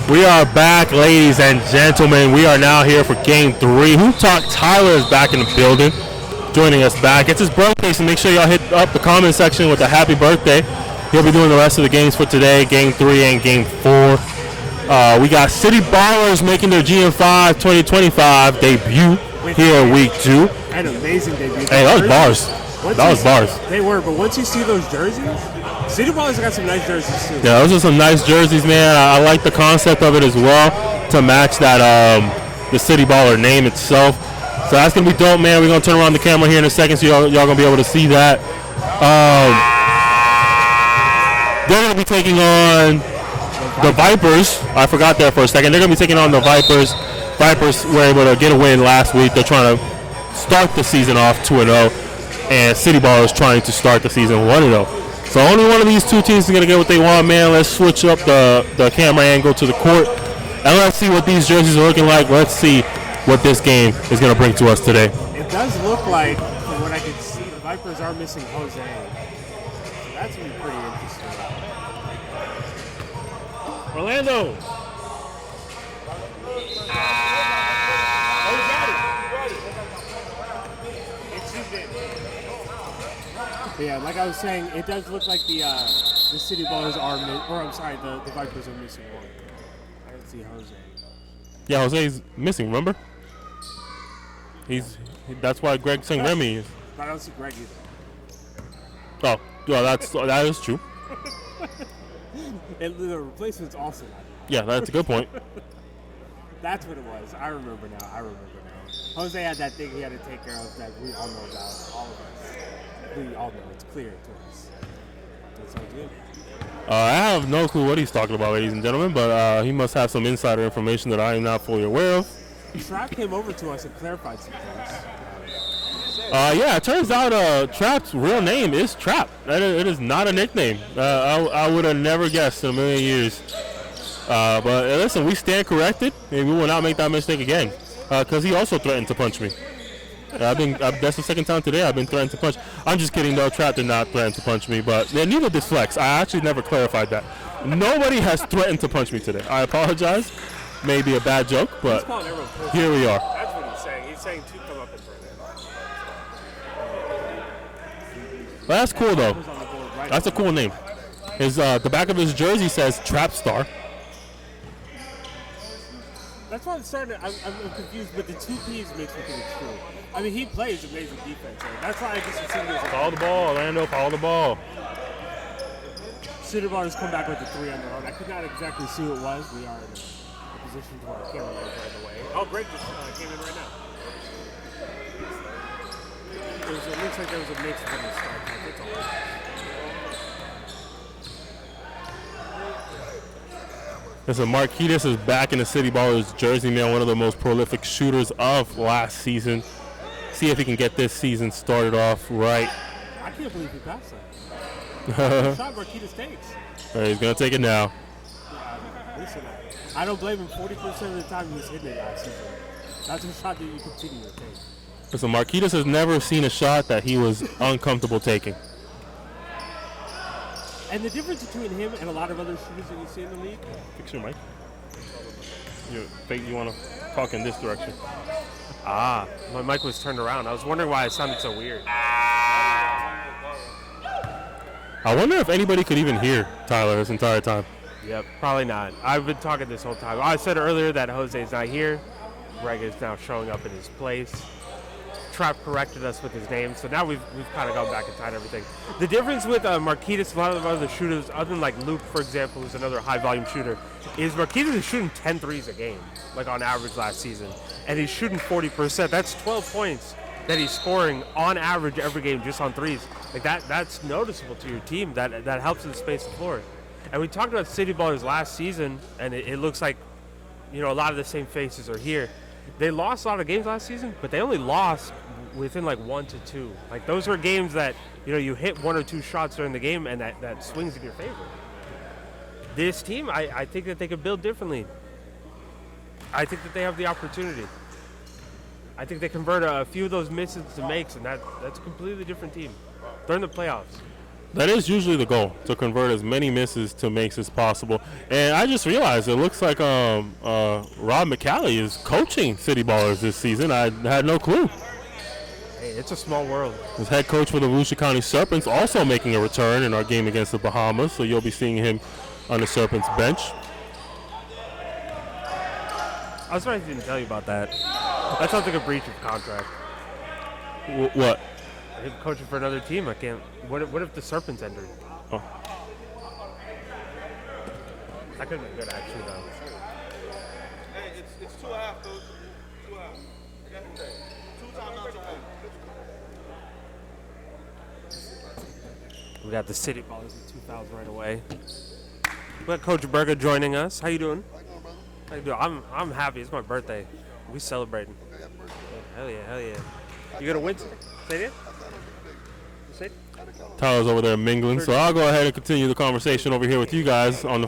We are back, ladies and gentlemen. We are now here for Game 3. Who Talk Tyler is back in the building, joining us back. It's his birthday, so make sure y'all hit up the comment section with a happy birthday. He'll be doing the rest of the games for today, Game 3 and Game 4. We got City Ballers making their GM5 2025 debut here Week 2. An amazing debut. Hey, that was bars. That was bars. They were, but once you see those jerseys, City Ballers got some nice jerseys too. Yeah, those are some nice jerseys, man. I like the concept of it as well to match that the City Baller name itself. So that's gonna be dope, man. We're gonna turn around the camera here in a second, so y'all gonna be able to see that. They're gonna be taking on the Vipers. I forgot that for a second. They're gonna be taking on the Vipers. Vipers were able to get a win last week. They're trying to start the season off 2-0, and City Ballers trying to start the season 1-0. So only one of these two teams is going to get what they want, man. Let's switch up the camera angle to the court, and let's see what these jerseys are looking like. Let's see what this game is going to bring to us today. It does look like, from what I can see, the Vipers are missing Jose. So that's going to be pretty interesting. Orlando. Yeah, like I was saying, it does look like the City Ballers are, the Vipers are missing one. I don't see Jose. Yeah, Jose's missing. Remember? That's why Greg saying Remy is. But I don't see Greg either. Oh, yeah, that is true. And the replacement's also not. Yeah, that's a good point. That's what it was. I remember now. Jose had that thing he had to take care of that we all know about. All of us. We all know. It's clear to us. That sounds good. I have no clue what he's talking about, ladies and gentlemen, but he must have some insider information that I am not fully aware of. Trap came over to us and clarified some things. Yeah, it turns out Trap's real name is Trap. It is not a nickname. I would have never guessed in a million years. But listen, we stand corrected, and we will not make that mistake again. Because he also threatened to punch me. That's the second time today I've been threatened to punch. I'm just kidding, though. Trap did not threaten to punch me, but neither did Flex. I actually never clarified that. Nobody has threatened to punch me today. I apologize. Maybe a bad joke, but here we are. That's what he's saying. He's saying to come up and burn it. Well, that's cool, though. That's a cool name. The back of his jersey says Trap Star. That's why I'm confused, but the two P's makes me think it's true. I mean, he plays amazing defense. So that's why I just assumed it was Follow the ball, Orlando. Follow the ball. City Ballers come back with the 3 on their own. I could not exactly see who it was. We are in a position to our camera is right away. Oh, Greg just came in right now. It looks like there was a mix from the start. That's all. Listen, Marquitas is back in the City Ballers jersey, man. One of the most prolific shooters of last season. See if he can get this season started off right. I can't believe he passed that. Shot Marquitas takes. All right, he's going to take it now. Listen, I don't blame him. 40% of the time he was hitting it last season. That's a shot that you continue to take. Listen, Marquitas has never seen a shot that he was uncomfortable taking. And the difference between him and a lot of other shooters that you see in the league. Fix your mic. You want to talk in this direction. Ah, my mic was turned around. I was wondering why it sounded so weird. I wonder if anybody could even hear Tyler this entire time. Yep, probably not. I've been talking this whole time. I said earlier that Jose is not here. Greg is now showing up in his place. Trap corrected us with his name, so now we've kind of gone back and tied everything. The difference with Marquitas, a lot of the other shooters, other than like Luke, for example, who's another high-volume shooter, is Marquitas is shooting 10 threes a game, like on average last season, and he's shooting 40%. That's 12 points that he's scoring on average every game just on threes. Like that's noticeable to your team. That helps in space the floor. And we talked about City Ballers last season, and it looks like, a lot of the same faces are here. They lost a lot of games last season, but they only lost within like 1 to 2. Like those are games that you hit 1 or 2 shots during the game, and that swings in your favor. This team, I think that they could build differently. I think that they have the opportunity. I think they convert a few of those misses to makes, and that's a completely different team. They're in the playoffs. That is usually the goal, to convert as many misses to makes as possible. And I just realized it looks like Rob McCallie is coaching City Ballers this season. I had no clue. Hey, it's a small world. His head coach for the Volusia County Serpents also making a return in our game against the Bahamas, so you'll be seeing him on the Serpents bench. I was surprised he didn't tell you about that. That sounds like a breach of contract. What? Him coaching for another team, I can't. What if the Serpents entered? Oh. That could have been good, actually, though. Hey, it's 2.5, coach. 2.5. 2 times out to 1. We got the City Ballers in 2000 right away. We got Coach Berger joining us. How you doing? How you doing? I'm happy. It's my birthday. We celebrating. Hell yeah. You gonna win? Say it. Say it. Tyler's over there mingling, so I'll go ahead and continue the conversation over here with you guys on the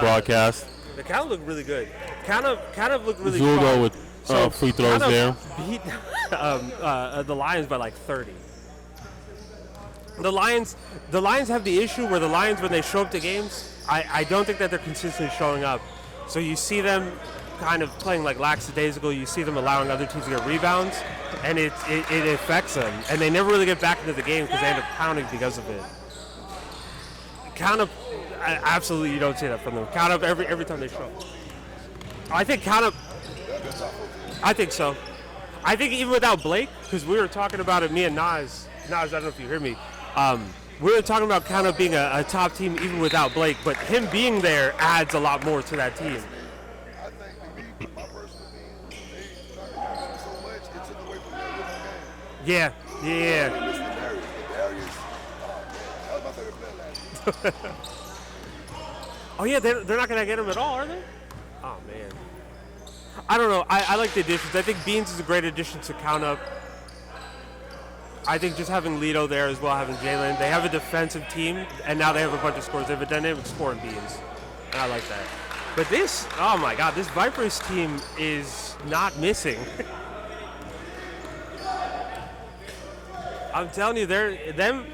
broadcast. The count looked really good. Kind of looked really Zuldo strong. with free throws there. Beat the Lions by like 30. The Lions have the issue where the Lions, when they show up to games, I don't think that they're consistently showing up. So you see them kind of playing like lackadaisical. You see them allowing other teams to get rebounds, and it affects them. And they never really get back into the game because they end up pounding because of it. Count up, absolutely, you don't see that from them. Count up every time they show up. I think count up. I think so. I think even without Blake, because we were talking about it, me and Nas, I don't know if you hear me. We were talking about kind of being a top team even without Blake, but him being there adds a lot more to that team. I think my personal opinion, they try to so much, it took away from their original game. Yeah. Missed Darius. That was my favorite player last year. Oh yeah, they're not gonna get him at all, are they? Oh man. I don't know. I like the additions. I think Beans is a great addition to count up. I think just having Lito there as well, having Jalen, they have a defensive team, and now they have a bunch of scores. They have a dynamic score in Beans, and I like that. But this, oh my God, this Vipers team is not missing. I'm telling you, them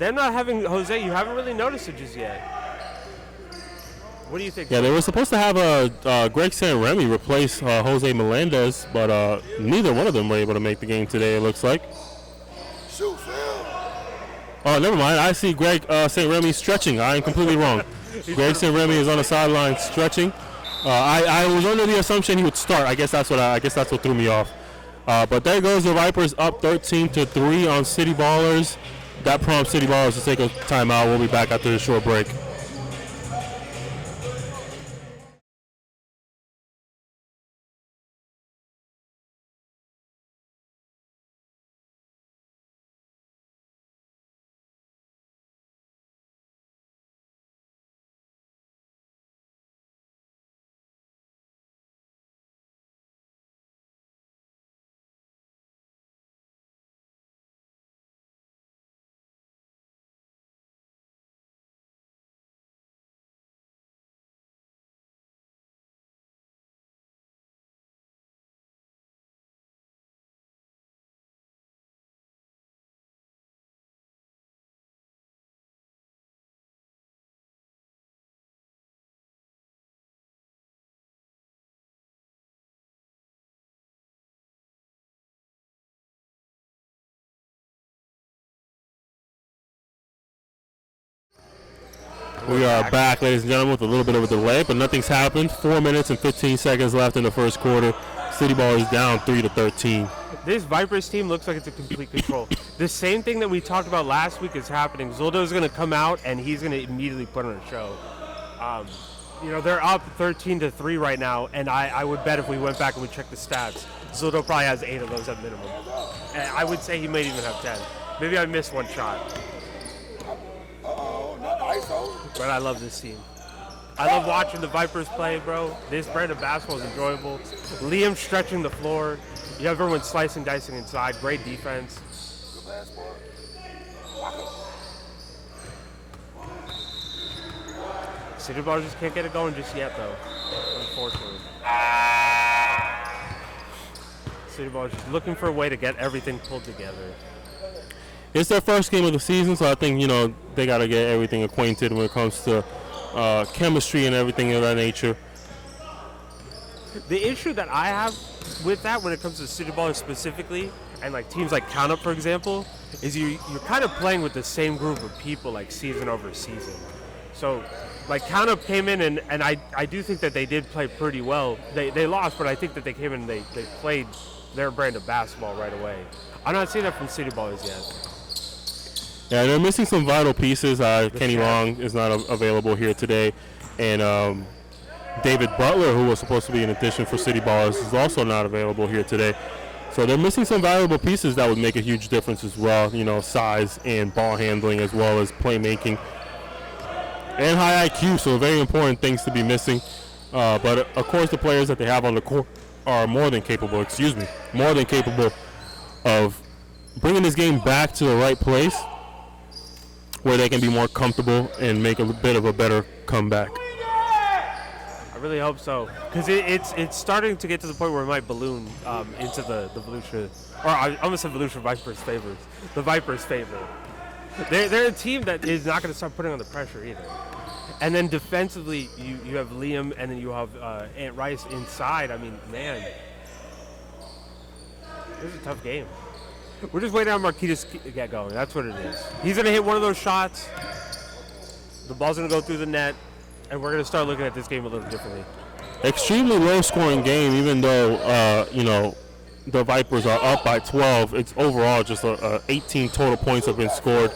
not having Jose, you haven't really noticed it just yet. What do you think? Yeah, they were supposed to have Greg San Remy replace Jose Melendez, but neither one of them were able to make the game today, it looks like. Shoot, Phil. Oh, never mind. I see Greg St. Remy stretching. I am completely wrong. Greg St. Remy is on the sideline stretching. I was under the assumption he would start. I guess that's what threw me off. But there goes the Vipers up 13-3 on City Ballers. That prompts City Ballers to take a timeout. We'll be back after the short break. We are back, ladies and gentlemen, with a little bit of a delay, but nothing's happened. 4 minutes and 15 seconds left in the first quarter. City Ballers down 3-13. This Vipers team looks like it's a complete control. The same thing that we talked about last week is happening. Zoldo's going to come out, and he's going to immediately put on a show. They're up 13-3 right now, and I would bet if we went back and we checked the stats, Zoldo probably has 8 of those at minimum. And I would say he might even have 10. Maybe I missed one shot. Not ISO. But I love this team. I love watching the Vipers play, bro. This brand of basketball is enjoyable. Liam stretching the floor. You have everyone slicing, dicing inside. Great defense. Good pass, boy. City Ballers just can't get it going just yet, though. Unfortunately. City Ballers just looking for a way to get everything pulled together. it's their first game of the season, so I think they got to get everything acquainted when it comes to chemistry and everything of that nature. The issue that I have with that when it comes to city ballers specifically, and like teams like Count Up, for example, is you're kind of playing with the same group of people like season over season. So like Count Up came in and I do think that they did play pretty well. They lost, but I think that they came in and they played their brand of basketball right away. I'm not seeing that from city ballers yet. Yeah, they're missing some vital pieces. Kenny chef. Long is not available here today, and David Butler, who was supposed to be an addition for City Ballers, is also not available here today. So they're missing some valuable pieces that would make a huge difference as well. Size and ball handling, as well as playmaking and high IQ. So very important things to be missing. But of course, the players that they have on the court are more than capable. More than capable of bringing this game back to the right place, where they can be more comfortable and make a bit of a better comeback. I really hope so, because it's starting to get to the point where it might balloon into the Volusia, or I almost said Volusia Vipers favors, the Vipers favor. They're a team that is not going to start putting on the pressure either. And then defensively, you have Liam, and then you have Ant Rice inside. I mean, man, this is a tough game. We're just waiting on Marquitas to get going. That's what it is. He's going to hit one of those shots. The ball's going to go through the net. And we're going to start looking at this game a little differently. Extremely low-scoring game, even though, the Vipers are up by 12. It's overall just 18 total points have been scored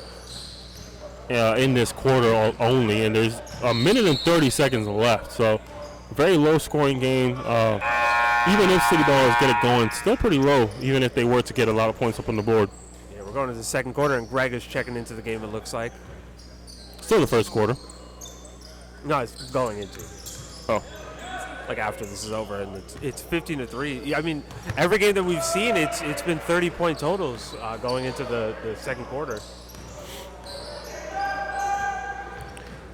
in this quarter only, and there's a minute and 30 seconds left. So, very low-scoring game. Even if City Ballers get it going, still pretty low, even if they were to get a lot of points up on the board. Yeah, we're going to the second quarter, and Greg is checking into the game, it looks like. Still the first quarter. No, it's going into. Oh. Like after this is over, and it's 15-3. Yeah, I mean, every game that we've seen, it's been 30-point totals going into the second quarter.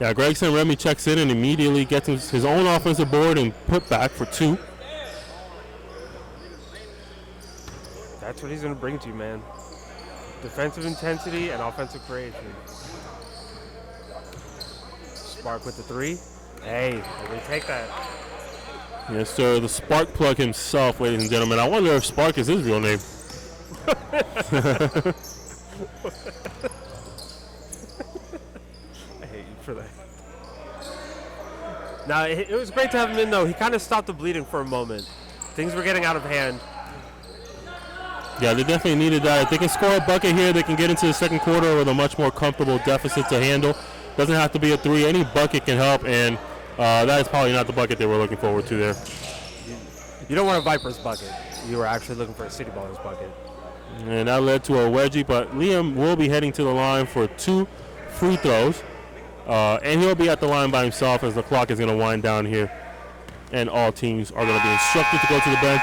Yeah, Greg St. Remy checks in and immediately gets his own offensive board and put back for 2. That's what he's going to bring to you, man. Defensive intensity and offensive creation. Spark with the 3. Hey, we take that. Yes, sir. The Spark Plug himself, ladies and gentlemen. I wonder if Spark is his real name. I hate you for that. Now, it was great to have him in, though. He kind of stopped the bleeding for a moment. Things were getting out of hand. Yeah, they definitely needed that. If they can score a bucket here, they can get into the second quarter with a much more comfortable deficit to handle. Doesn't have to be a 3. Any bucket can help, and that is probably not the bucket they were looking forward to there. You don't want a Vipers bucket. You were actually looking for a City Ballers bucket. And that led to a wedgie, but Liam will be heading to the line for 2 free throws. And he'll be at the line by himself as the clock is going to wind down here. And all teams are going to be instructed to go to the bench.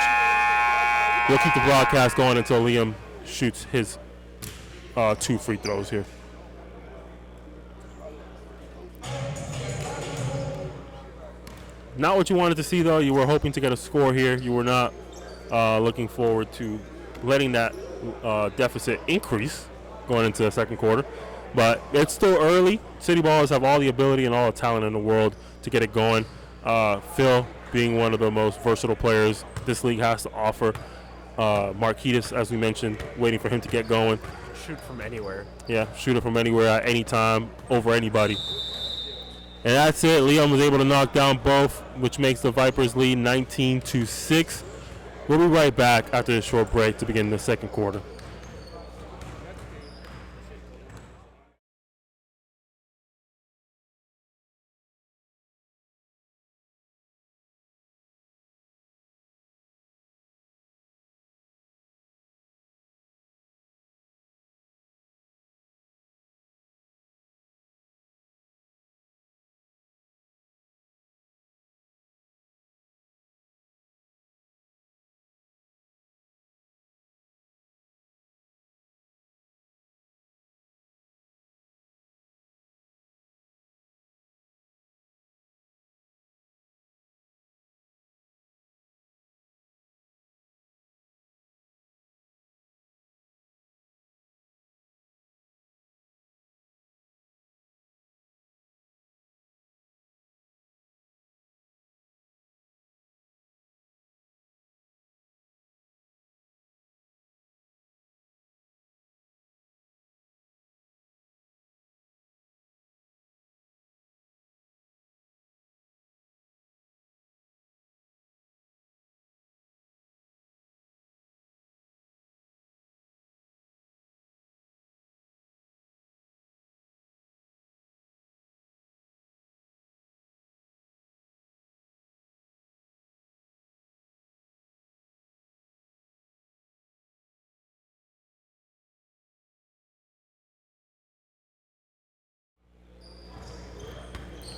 We'll keep the broadcast going until Liam shoots his 2 free throws here. Not what you wanted to see, though. You were hoping to get a score here. You were not looking forward to letting that deficit increase going into the second quarter. But it's still early. City Ballers have all the ability and all the talent in the world to get it going. Phil being one of the most versatile players this league has to offer. Marquitas, as we mentioned, waiting for him to get going. Shoot from anywhere. Yeah, shoot it from anywhere at any time over anybody. And that's it. Liam was able to knock down both, which makes the Vipers lead 19-6. We'll be right back after this short break to begin the second quarter.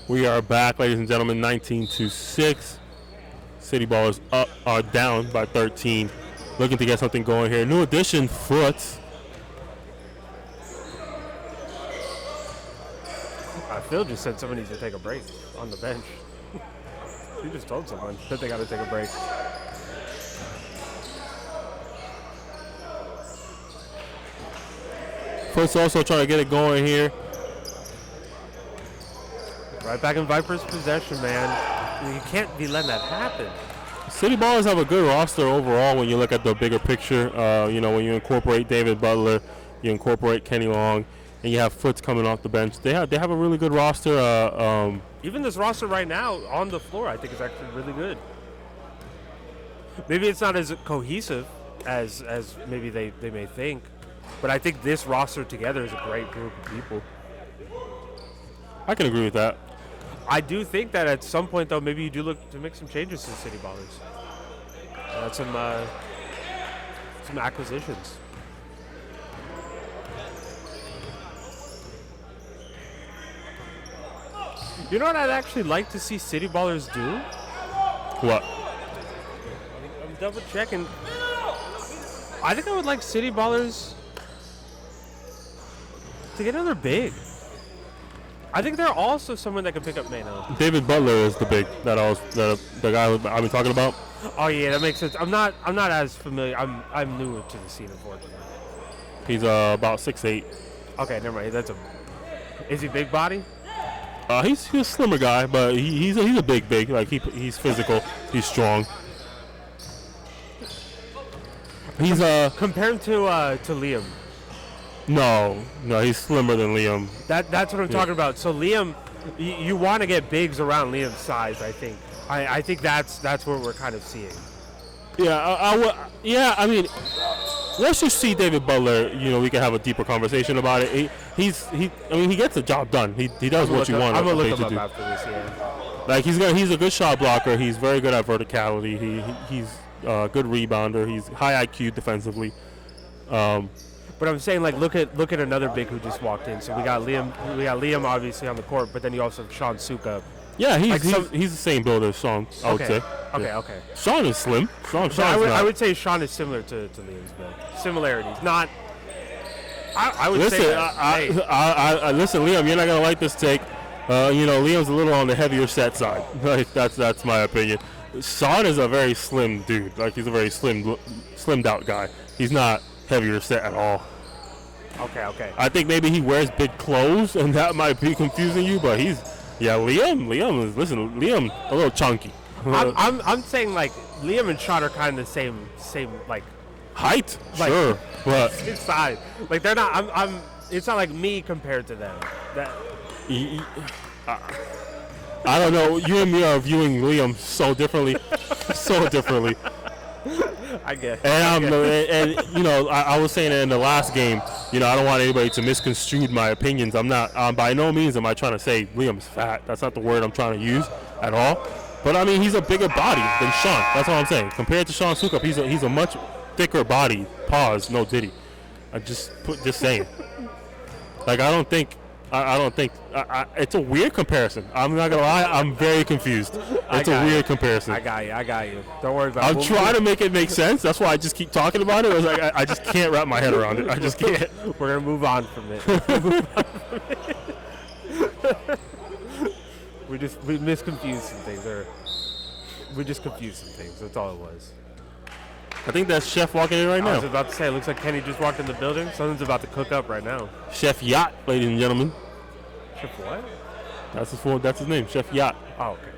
We are back, ladies and gentlemen, 19-6. City Ballers are down by 13. Looking to get something going here. New addition, Foots. Phil just said someone needs to take a break on the bench. He just told someone that they got to take a break. Foots also trying to get it going here. Right back in Vipers' possession, man. You can't be letting that happen. City Ballers have a good roster overall when you look at the bigger picture. When you incorporate David Butler, you incorporate Kenny Long, and you have Foots coming off the bench. They have a really good roster. Even this roster right now on the floor, I think, is actually really good. Maybe it's not as cohesive as maybe they may think, but I think this roster together is a great group of people. I can agree with that. I do think that at some point, though, maybe you do look to make some changes to City Ballers. Some acquisitions. You know what I'd actually like to see City Ballers do? What? I'm double checking. I think I would like City Ballers to get another big. I think they're also someone that can pick up Mano. David Butler is the big the guy I've been talking about. Oh yeah, that makes sense. I'm not as familiar. I'm new to the scene, unfortunately. He's about 6'8". Okay, never mind. Is he big body? He's a slimmer guy, but he's a big. Like he's physical. He's strong. He's compared to Liam. No, he's slimmer than Liam. That's what I'm talking about. So Liam, you want to get bigs around Liam's size. I think. I think that's what we're kind of seeing. Yeah, I mean, once you see David Butler, we can have a deeper conversation about it. He gets the job done. He does what you want. I'm gonna look him to up do. after this. Yeah. Like he's a good shot blocker. He's very good at verticality. He's a good rebounder. He's high IQ defensively. But I'm saying, like, look at another big who just walked in. So we got Liam obviously on the court, but then you also have Sean Suka. Yeah, he's the same build as Sean, I would say. Okay. Sean is slim. I would say Sean is similar to Liam's build. Similarities, not. I would listen, say that. Listen, Liam, you're not gonna like this take. Liam's a little on the heavier set side. Like that's my opinion. Sean is a very slim dude. Like he's a very slimmed out guy. He's not heavier set at all. Okay. I think maybe he wears big clothes, and that might be confusing you. But Liam is a little chunky. I'm saying like Liam and Sean are kind of the same like height, sure, but same size. Like they're not. It's not like me compared to them. I don't know. You and me are viewing Liam so differently. I guess. And I was saying that in the last game, I don't want anybody to misconstrue my opinions. I'm not, by no means am I trying to say Liam's fat. That's not the word I'm trying to use at all. But I mean, he's a bigger body than Sean. That's all I'm saying. Compared to Sean Sukup, he's a much thicker body. Pause. No diddy. Just saying. Like I don't think. It's a weird comparison. I'm not gonna lie. I'm very confused. It's a weird comparison. I got you. Don't worry about it. I'm trying to make it make sense. That's why I just keep talking about it. It's like I just can't wrap my head around it. I just can't. We're gonna move on from it. we misconfused some things, or we just confused some things. That's all it was. I think that's Chef walking in right now. I was about to say, it looks like Kenny just walked in the building. Something's about to cook up right now. Chef Yacht, ladies and gentlemen. Chef what? That's his name, Chef Yacht. Oh, okay.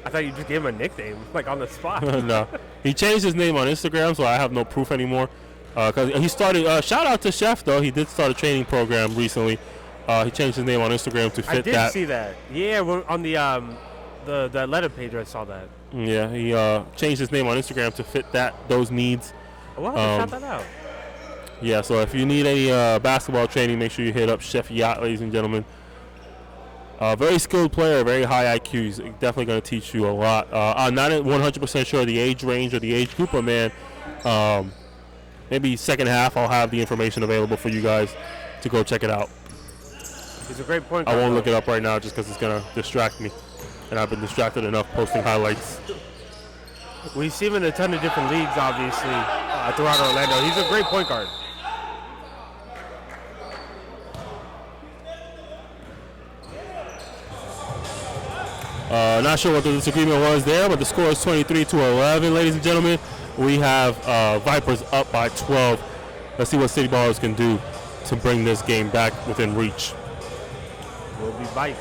I thought you just gave him a nickname, like on the spot. No. He changed his name on Instagram, so I have no proof anymore. Because he started, shout out to Chef, though. He did start a training program recently. He changed his name on Instagram to fit that. I did see that. Yeah, on the Reddit page, I saw that. Yeah, he changed his name on Instagram to fit those needs. Well, shout that out. Yeah, so if you need any basketball training, make sure you hit up Chef Yacht, ladies and gentlemen. Very skilled player, very high IQ. He's definitely going to teach you a lot. I'm not 100% sure the age range or the age group, but man, maybe second half I'll have the information available for you guys to go check it out. He's a great point I guard. won't look it up right now just because it's going to distract me. And I've been distracted enough posting highlights. We see him in a ton of different leagues, obviously, throughout Orlando. He's a great point guard. Not sure what the disagreement was there, but the score is 23-11, ladies and gentlemen. We have Vipers up by 12. Let's see what City Ballers can do to bring this game back within reach. We'll be back.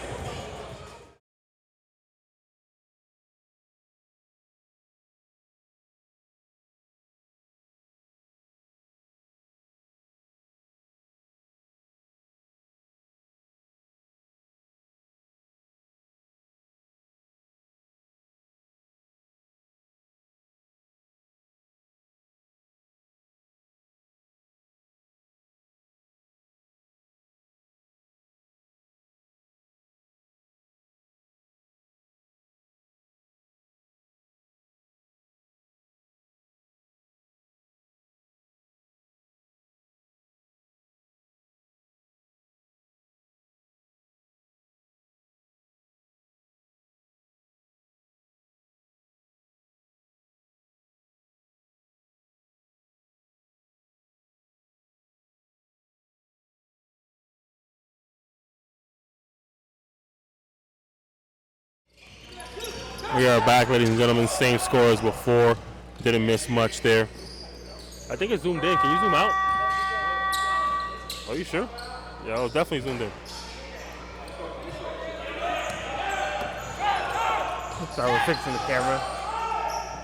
We are back, ladies and gentlemen. Same score as before. Didn't miss much there. I think it's zoomed in. Can you zoom out? Are you sure? Yeah, it was definitely zoomed in. Sorry, we're fixing the camera.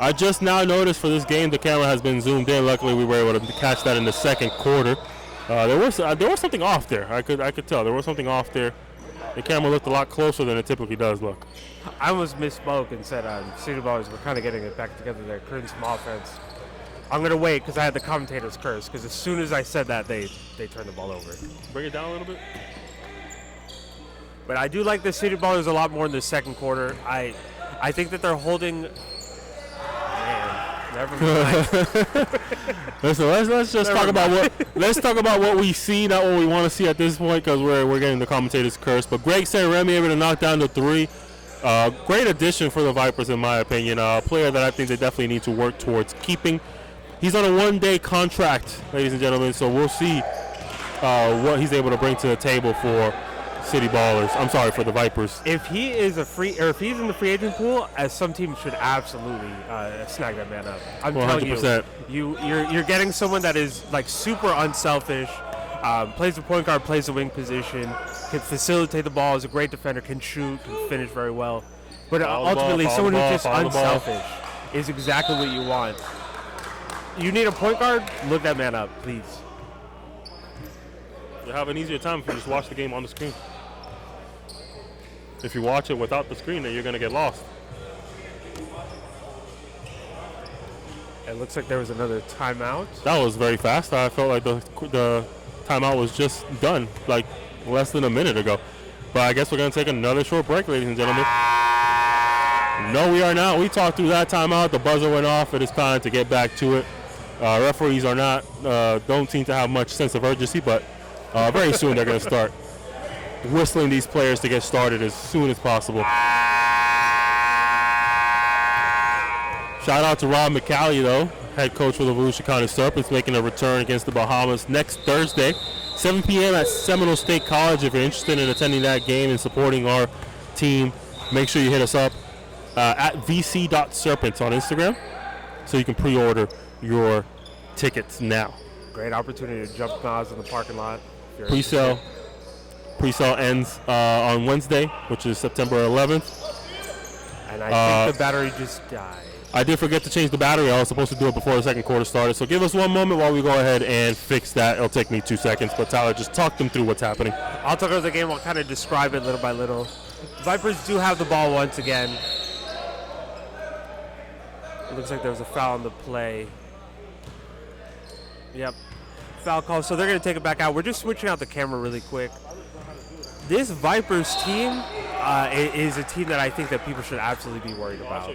I just now noticed for this game the camera has been zoomed in. Luckily, we were able to catch that in the second quarter. There was something off there. I could tell there was something off there. The camera looked a lot closer than it typically does look. I almost misspoke and said City Ballers were kind of getting it back together there, creating some offense. I'm going to wait because I had the commentator's curse, because as soon as I said that, they turned the ball over. Bring it down a little bit. But I do like the City Ballers a lot more in the second quarter. I think that they're holding... Man, never mind. Listen, let's just talk about what we see, not what we want to see at this point, because we're getting the commentator's curse. But Greg Remy able to knock down the three. Great addition for the Vipers, in my opinion. A player that I think they definitely need to work towards keeping. He's on a one-day contract, ladies and gentlemen, so we'll see what he's able to bring to the table for City Ballers. I'm sorry, for the Vipers. If he is if he's in the free agent pool, as some teams should absolutely snag that man up. I'm 100%. telling you, you're getting someone that is like super unselfish, plays the point guard, plays the wing position, can facilitate the ball, is a great defender, can shoot, can finish very well. But ultimately, someone who's just unselfish is exactly what you want. You need a point guard? Look that man up, please. You'll have an easier time if you just watch the game on the screen. If you watch it without the screen, then you're going to get lost. It looks like there was another timeout. That was very fast. I felt like the timeout was just done, like less than a minute ago. But I guess we're going to take another short break, ladies and gentlemen. No, we are not. We talked through that timeout. The buzzer went off. It is time to get back to it. Referees are not, don't seem to have much sense of urgency, but very soon they're going to start whistling these players to get started as soon as possible. Shout out to Rob McCallie, though, head coach for the Volusia County Serpents, making a return against the Bahamas next Thursday, 7 p.m. at Seminole State College. If you're interested in attending that game and supporting our team, make sure you hit us up at vc.serpents on Instagram so you can pre-order your tickets now. Great opportunity to jump Nas in the parking lot. Pre-sale ends on Wednesday, which is September 11th. And I think the battery just died. I did forget to change the battery. I was supposed to do it before the second quarter started. So give us one moment while we go ahead and fix that. It'll take me 2 seconds. But Tyler, just talk them through what's happening. I'll talk about the game. I'll kind of describe it little by little. Vipers do have the ball once again. It looks like there was a foul on the play. Yep. Foul call. So they're going to take it back out. We're just switching out the camera really quick. This Vipers team is a team that I think that people should absolutely be worried about.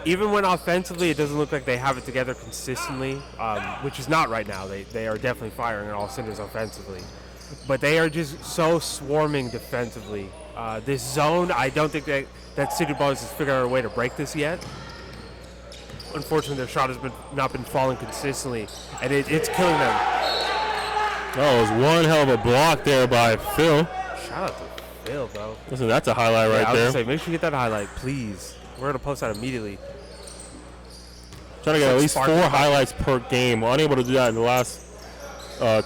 Even when offensively it doesn't look like they have it together consistently, which is not right now. They are definitely firing on all cylinders offensively. but they are just so swarming defensively. This zone, I don't think that City Ballers has figured out a way to break this yet. Unfortunately, their shot has not been falling consistently, and it's killing them. Oh, it was one hell of a block there by Phil. Shout out to Phil, bro. Listen, that's a highlight right I was there. gonna say, make sure you get that highlight, please. We're gonna post that immediately. Trying to get at least 4 highlights per game. We're unable to do that in the last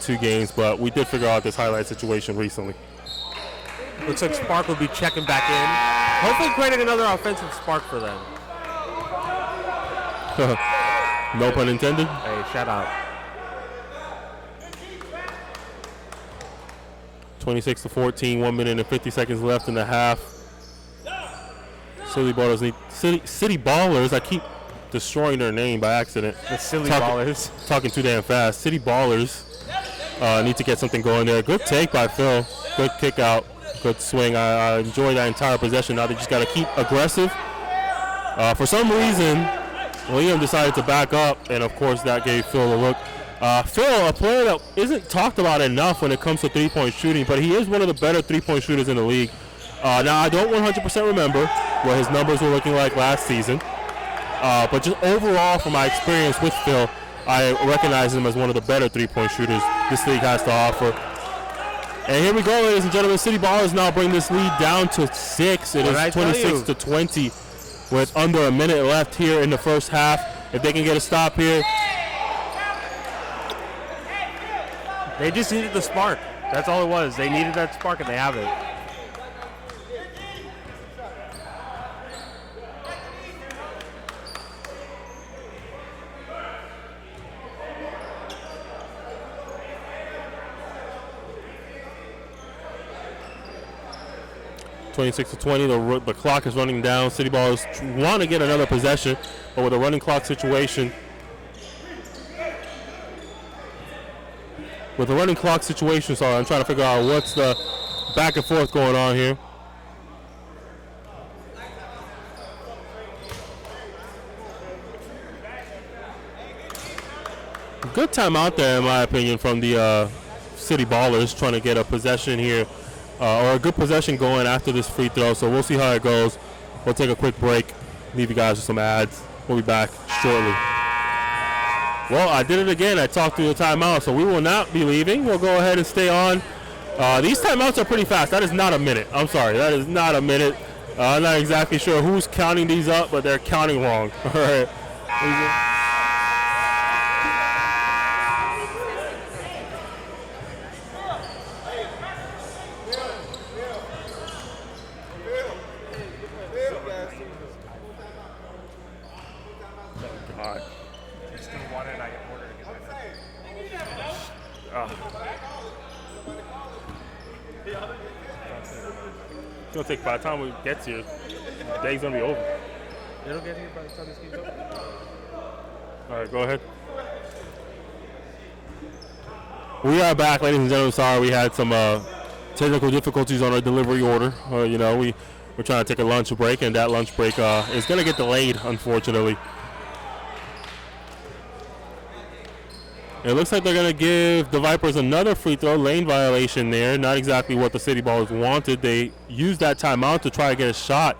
2 games, but we did figure out this highlight situation recently. Looks like Spark will be checking back in. Hopefully creating another offensive spark for them. No pun intended. Hey, shout out. 26-14, 1 minute and 50 seconds left in the half. City Ballers, I keep destroying their name by accident. The Silly Ballers. Talking too damn fast. City Ballers need to get something going there. Good take by Phil. Good kick out. Good swing. I enjoyed that entire possession. Now they just got to keep aggressive. For some reason, Liam decided to back up, and of course that gave Phil a look. Phil, a player that isn't talked about enough when it comes to three-point shooting, but he is one of the better three-point shooters in the league. Now, I don't 100% remember what his numbers were looking like last season, but just overall from my experience with Phil, I recognize him as one of the better three-point shooters this league has to offer. And here we go, ladies and gentlemen. City Ballers now bring this lead down to 6. It is 26-20 with under a minute left here in the first half. If they can get a stop here. They just needed the spark. That's all it was. They needed that spark, and they have it. (26-20). The clock is running down. City Ballers want to get another possession, but with a running clock situation. Sorry, I'm trying to figure out what's the back and forth going on here. Good timeout there, in my opinion, from the City Ballers, trying to get a possession here, or a good possession going after this free throw. So we'll see how it goes. We'll take a quick break, leave you guys with some ads. We'll be back shortly. Well, I did it again. I talked through the timeout, so we will not be leaving. We'll go ahead and stay on. These timeouts are pretty fast. That is not a minute. I'm sorry. That is not a minute. I'm not exactly sure who's counting these up, but they're counting wrong. All right. It's going to take, by the time we get here, the day's going to be over. It'll get here by the time this game's over. All right, go ahead. We are back, ladies and gentlemen. Sorry, we had some technical difficulties on our delivery order. We're trying to take a lunch break, and that lunch break is going to get delayed, unfortunately. It looks like they're going to give the Vipers another free throw, lane violation there. Not exactly what the City Ballers wanted. They used that timeout to try to get a shot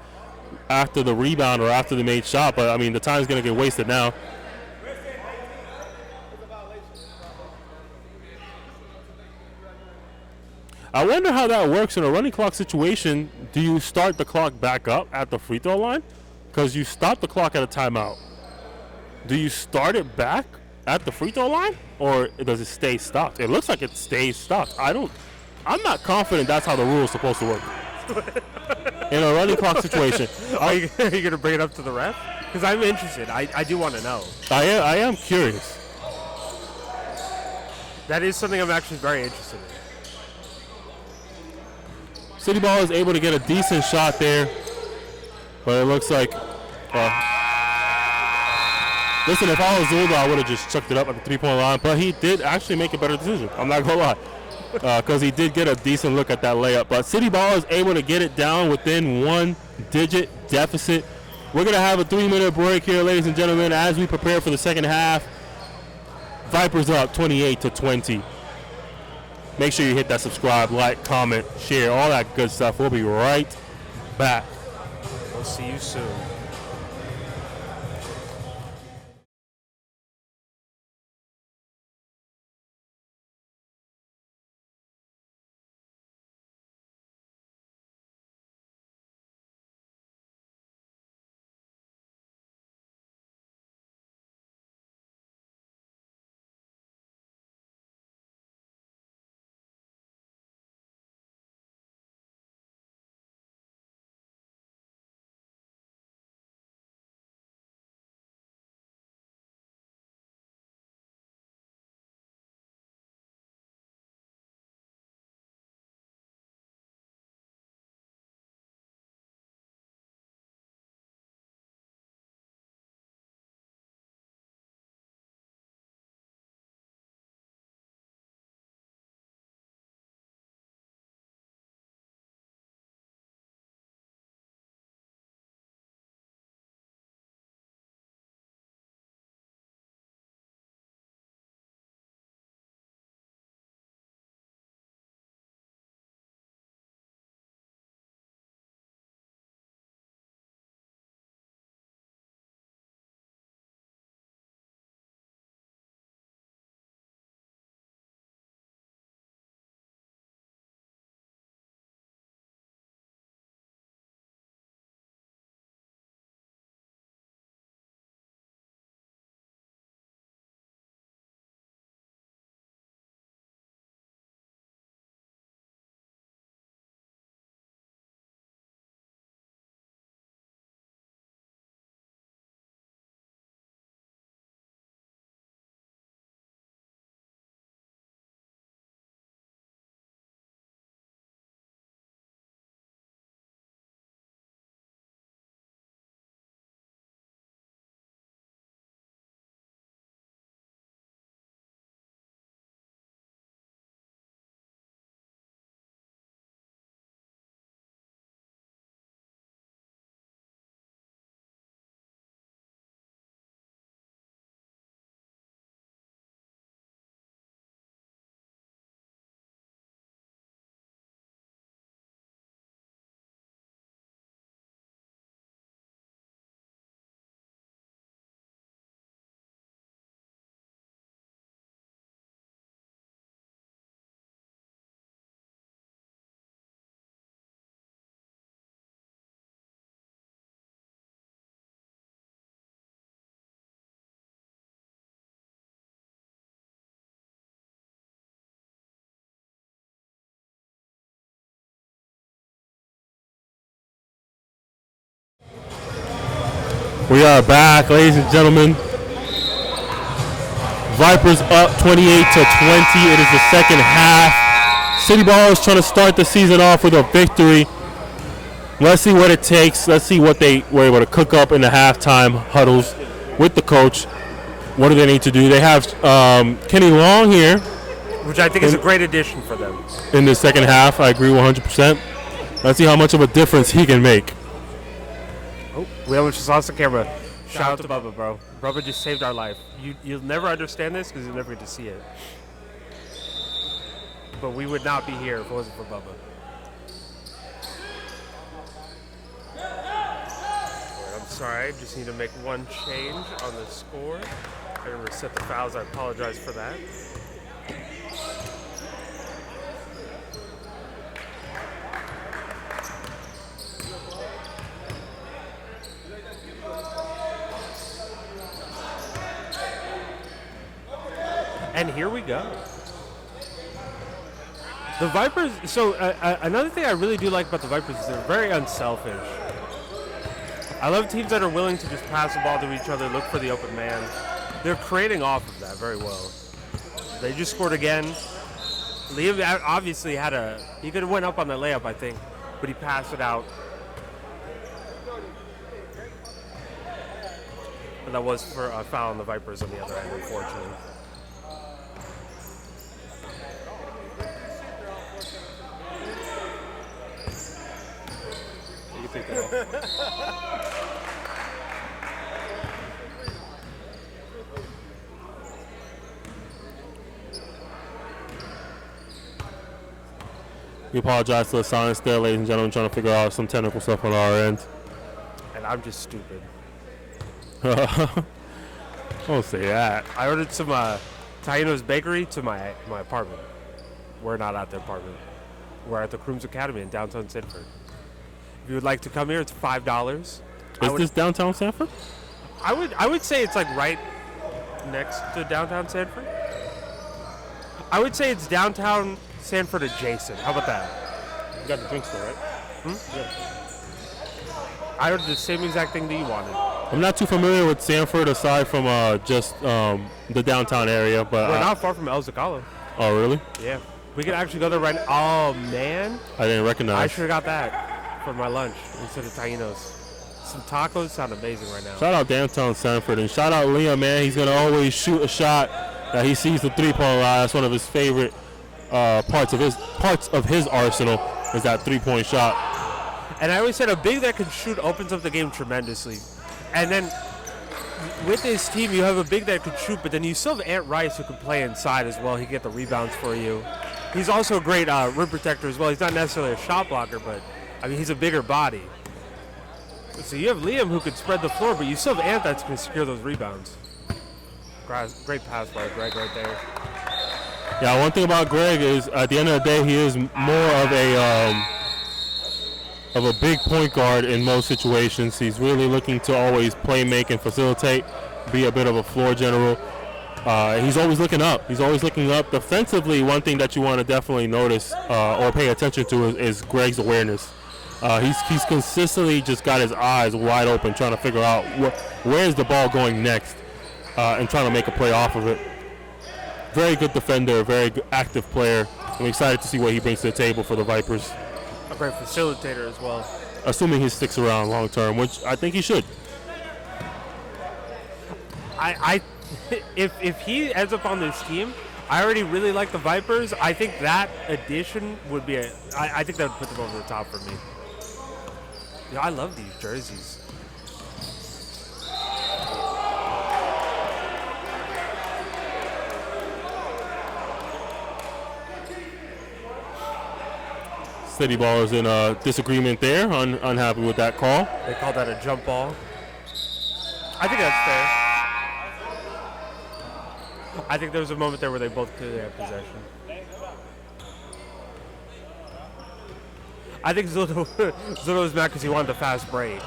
after the rebound or after the made shot, but I mean the time's going to get wasted now. I wonder how that works in a running clock situation. Do you start the clock back up at the free throw line? Because you stopped the clock at a timeout. Do you start it back at the free throw line, or does it stay stopped? It looks like it stays stopped. I'm not confident that's how the rule is supposed to work in a running clock situation. Are you going to bring it up to the ref? Because I'm interested. I do want to know. I am curious. That is something I'm actually very interested in. City Ball is able to get a decent shot there, but it looks like listen, if I was Zulda, I would have just chucked it up at the three-point line, but he did actually make a better decision. I'm not going to lie, because he did get a decent look at that layup. But City Ball is able to get it down within one-digit deficit. We're going to have a 3-minute break here, ladies and gentlemen, as we prepare for the second half. Vipers up 28-20. Make sure you hit that subscribe, like, comment, share, all that good stuff. We'll be right back. We'll see you soon. We are back, ladies and gentlemen. Vipers up 28-20. It is the second half. City Ball is trying to start the season off with a victory. Let's see what it takes. Let's see what they were able to cook up in the halftime huddles with the coach. What do they need to do? They have Kenny Long here. Which I think is a great addition for them. In the second half, I agree 100%. Let's see how much of a difference he can make. Oh, we almost just lost the camera. Shout out to Bubba, bro. Bubba just saved our life. You'll never understand this because you'll never get to see it. But we would not be here if it wasn't for Bubba. I'm sorry, I just need to make one change on the score. I didn't reset the fouls. I apologize for that. And here we go. The Vipers, so another thing I really do like about the Vipers is they're very unselfish. I love teams that are willing to just pass the ball to each other, look for the open man. They're creating off of that very well. They just scored again. Liam obviously he could have went up on the layup, I think, but he passed it out. But that was for a foul on the Vipers on the other end, unfortunately. Take that off. We apologize for the silence there, ladies and gentlemen, trying to figure out some technical stuff on our end. And I'm just stupid. Don't say that. I ordered some Taino's Bakery to my apartment. We're not at the apartment. We're at the Crooms Academy in downtown Sanford. If you would like to come here, it's $5. Is this downtown Sanford? I would say it's like right next to downtown Sanford. I would say it's downtown Sanford adjacent. How about that? You got the drink store, right? Yeah. I ordered the same exact thing that you wanted. I'm not too familiar with Sanford aside from just the downtown area, but We're not far from El Zocalo. Oh, really? Yeah. We could actually go there right now. Oh, man. I didn't recognize. I should have got that for my lunch instead of Taino's. Some tacos sound amazing right now. Shout out downtown Sanford and shout out Liam, man. He's gonna always shoot a shot that he sees the 3-point line. That's one of his favorite parts of his arsenal is that 3-point shot. And I always said a big that can shoot opens up the game tremendously. And then with this team, you have a big that could shoot, but then you still have Ant Rice who can play inside as well. He can get the rebounds for you. He's also a great rim protector as well. He's not necessarily a shot blocker, but I mean he's a bigger body. So you have Liam who could spread the floor, but you still have Ant that's going to secure those rebounds. Great pass by Greg right there. Yeah, one thing about Greg is at the end of the day, he is more of a big point guard in most situations. He's really looking to always play, make, and facilitate, be a bit of a floor general. He's always looking up. He's always looking up. Defensively, one thing that you want to definitely notice or pay attention to is Greg's awareness. He's consistently just got his eyes wide open trying to figure out where's the ball going next and trying to make a play off of it. Very good defender, very good active player. I'm excited to see what he brings to the table for the Vipers. A great facilitator as well. Assuming he sticks around long term, which I think he should. If he ends up on this team, I already really like the Vipers. I think that addition would be I think that would put them over the top for me. Yeah, I love these jerseys. City Ball is in disagreement there, unhappy with that call. They call that a jump ball. I think that's fair. I think there was a moment there where they both clearly had possession. I think Zotto was mad because he wanted a fast break.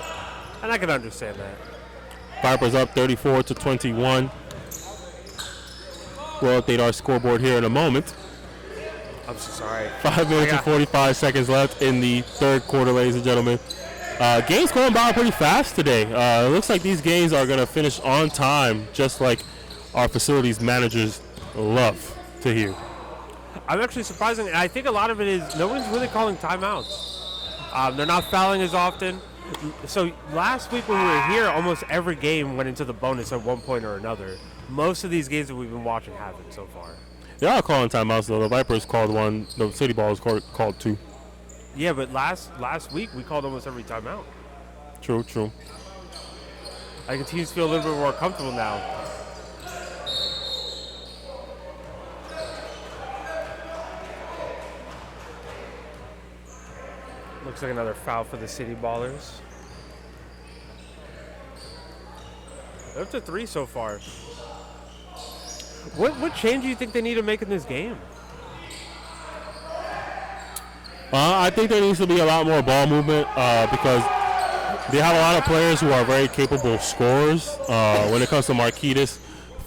And I can understand that. Vipers up 34-21. We'll update our scoreboard here in a moment. I'm so sorry. 5 minutes and 45 seconds left in the third quarter, ladies and gentlemen. Games going by pretty fast today. It looks like these games are going to finish on time, just like our facilities managers love to hear. I'm actually surprising, and I think a lot of it is nobody's really calling timeouts. They're not fouling as often. So last week when we were here, almost every game went into the bonus at one point or another. Most of these games that we've been watching haven't so far. They are calling timeouts, though. The Vipers called one. The City Balls called two. Yeah, but last week we called almost every timeout. True. I can teams feel a little bit more comfortable now. Looks like another foul for the City Ballers. They're up to 3 so far. What change do you think they need to make in this game? I think there needs to be a lot more ball movement because they have a lot of players who are very capable scorers. When it comes to Marquitas,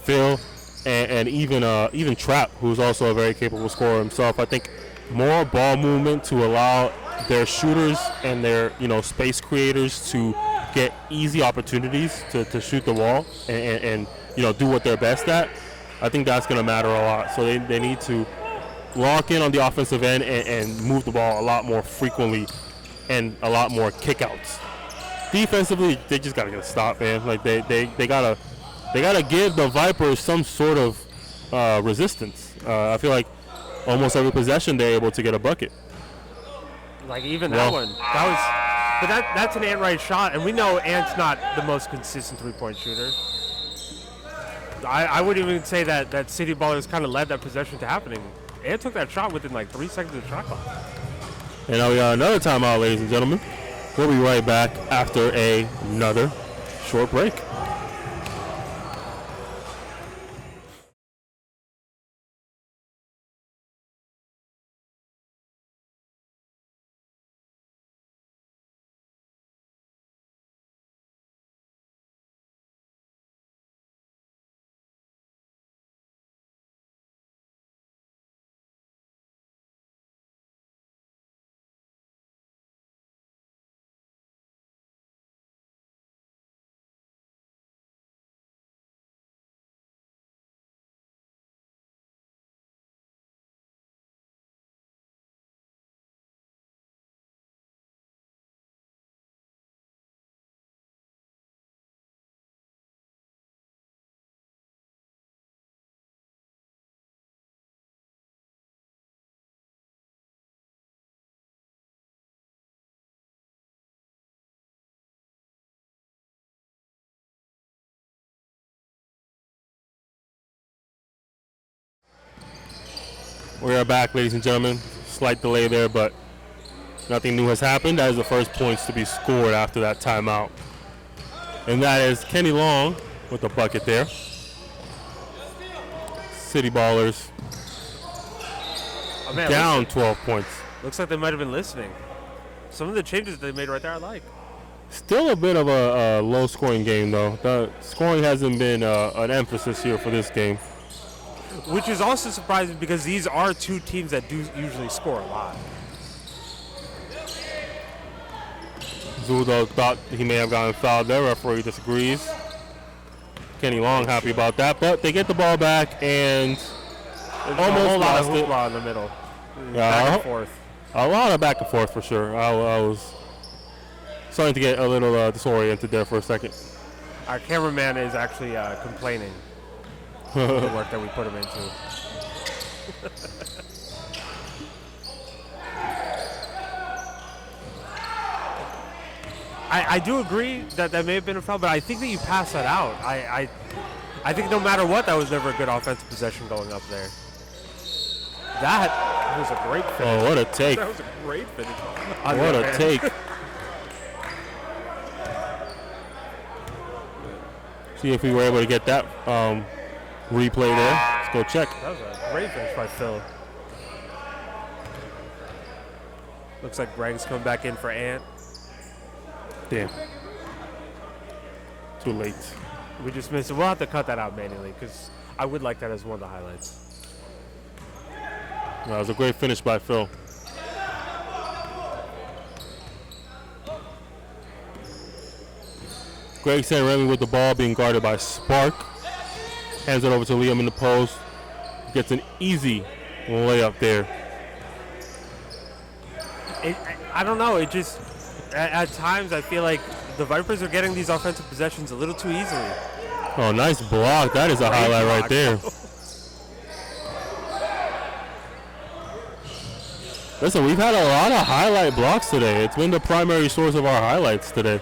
Phil, and even Trap, who's also a very capable scorer himself. I think more ball movement to allow their shooters and their space creators to get easy opportunities to shoot the wall and do what they're best at. I think that's going to matter a lot. So they need to lock in on the offensive end and move the ball a lot more frequently and a lot more kickouts. Defensively, they just got to get a stop, man. Like they gotta give the Vipers some sort of resistance. I feel like almost every possession they're able to get a bucket. Like even that one, that's an Ant Wright shot, and we know Ant's not the most consistent three-point shooter. I would even say that City Ballers kind of led that possession to happening. Ant took that shot within like 3 seconds of the shot clock. And now we got another timeout, ladies and gentlemen. We'll be right back after another short break. We are back, ladies and gentlemen. Slight delay there, but nothing new has happened. That is the first points to be scored after that timeout. And that is Kenny Long with the bucket there. City Ballers down 12 points. Looks like they might have been listening. Some of the changes they made right there I like. Still a bit of a low-scoring game, though. The scoring hasn't been an emphasis here for this game. Which is also surprising because these are two teams that do usually score a lot. Zuldo thought he may have gotten fouled there. Referee disagrees. Kenny Long happy about that, but they get the ball back and almost lost it. In the middle. Yeah, Back and forth. A lot of back and forth for sure. I was starting to get a little disoriented there for a second. Our cameraman is actually complaining the work that we put him into. I do agree that may have been a foul, but I think that you pass that out. I think no matter what, that was never a good offensive possession going up there. That was a great finish. Oh, what a take. That was a great finish. What a take. See if we were able to get that replay there. Let's go check. That was a great finish by Phil. Looks like Greg's coming back in for Ant. Damn. Too late. We just missed it. We'll have to cut that out manually because I would like that as one of the highlights. That was a great finish by Phil. Greg St. Remy with the ball being guarded by Spark. Hands it over to Liam in the post. Gets an easy layup there. I don't know. It just, at times, I feel like the Vipers are getting these offensive possessions a little too easily. Oh, nice block. That is a highlight right there. Listen, we've had a lot of highlight blocks today. It's been the primary source of our highlights today.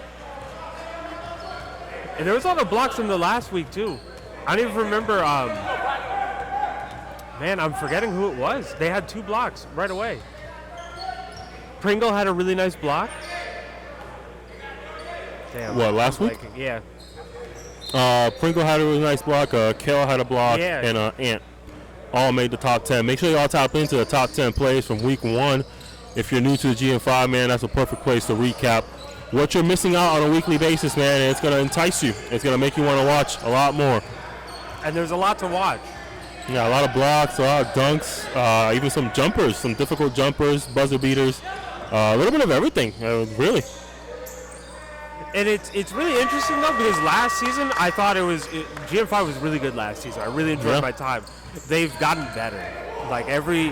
And there was a lot of blocks from the last week, too. I don't even remember. Man, I'm forgetting who it was. They had 2 blocks right away. Pringle had a really nice block. Damn. What, last week? Yeah. Pringle had a really nice block. Kale had a block. Yeah. And Ant. All made the top 10. Make sure you all tap into the top 10 plays from week 1. If you're new to the GM5, man, that's a perfect place to recap what you're missing out on a weekly basis, man. And it's going to entice you. It's going to make you want to watch a lot more. And there's a lot to watch. Yeah, a lot of blocks, a lot of dunks, even some jumpers, some difficult jumpers, buzzer beaters, a little bit of everything, really. And it's really interesting, though, because last season I thought GM5 was really good last season. I really enjoyed my time. They've gotten better. Like, every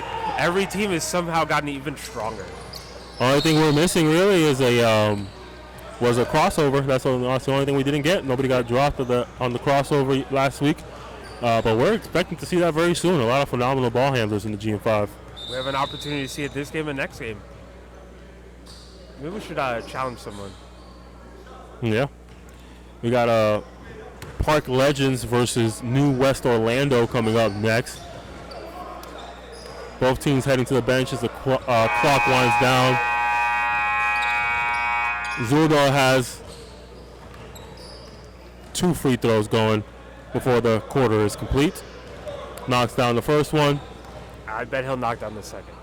team has somehow gotten even stronger. Only thing we're missing, really, is was a crossover. That's the only thing we didn't get. Nobody got dropped on the crossover last week. But we're expecting to see that very soon. A lot of phenomenal ball handlers in the GM5. We have an opportunity to see it this game and next game. Maybe we should challenge someone. Yeah. We got Park Legends versus New West Orlando coming up next. Both teams heading to the bench as the clock winds down. Zuldo has 2 free throws going before the quarter is complete. Knocks down the first one. I bet he'll knock down the second.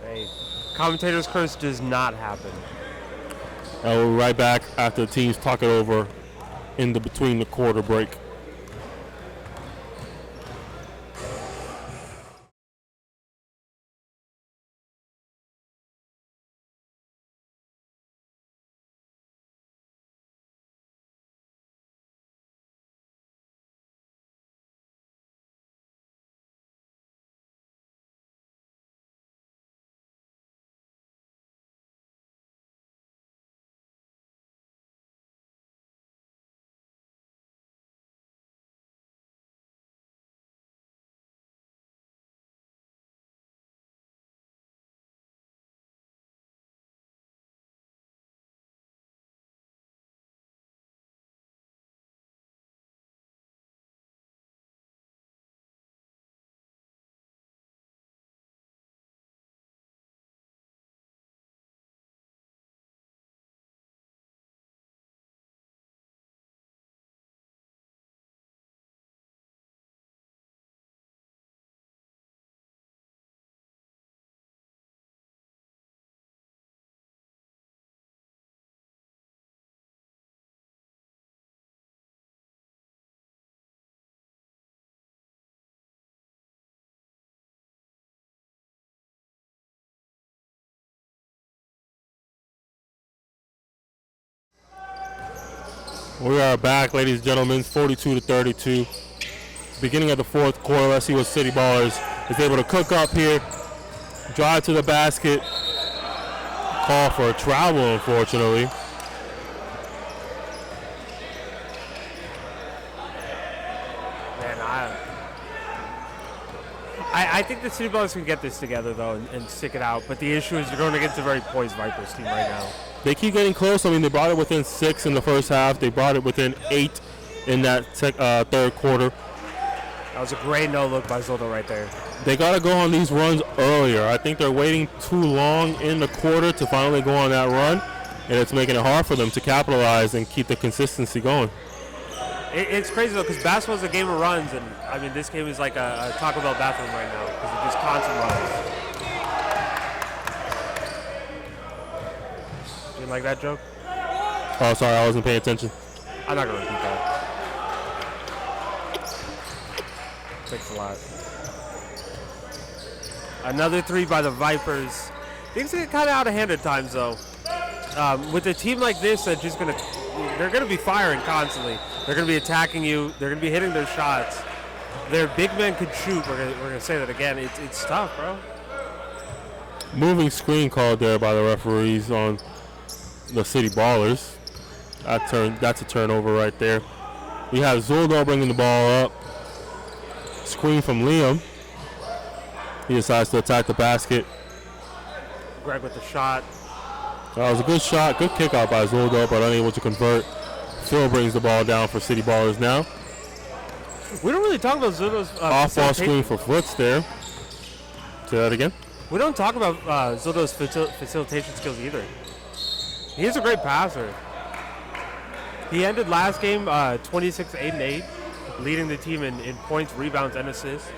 Hey, commentator's curse does not happen. And we'll be right back after the teams talk it over in the between the quarter break. We are back, ladies and gentlemen, 42-32. Beginning of the fourth quarter. Let's see what City Ballers is able to cook up here. Drive to the basket. Call for a travel, unfortunately. Man, I think the City Ballers can get this together, though, and stick it out. But the issue is they're going against a very poised Vipers team right now. They keep getting close. I mean, they brought it within 6 in the first half. They brought it within 8 in that third quarter. That was a great no-look by Zoldo right there. They got to go on these runs earlier. I think they're waiting too long in the quarter to finally go on that run, and it's making it hard for them to capitalize and keep the consistency going. It's crazy, though, because basketball is a game of runs, and, I mean, this game is like a Taco Bell bathroom right now because it's just constant runs. You didn't like that joke? Oh, sorry, I wasn't paying attention. I'm not going to repeat that. Thanks a lot. Another 3 by the Vipers. Things get kind of out of hand at times, though. With a team like this, they're going to be firing constantly. They're going to be attacking you. They're going to be hitting their shots. Their big men could shoot. We're going to say that again. It's tough, bro. Moving screen called there by the referees on the City Ballers. That's a turnover right there. We have Zoldo bringing the ball up. Screen from Liam. He decides to attack the basket. Greg with the shot. That was a good shot. Good kick out by Zoldo, but unable to convert. Phil brings the ball down for City Ballers now. We don't really talk about Zoldo's off-ball screen for Foots there. Say that again. We don't talk about Zoldo's facilitation skills either. He is a great passer. He ended last game 26-8-8, leading the team in points, rebounds, and assists.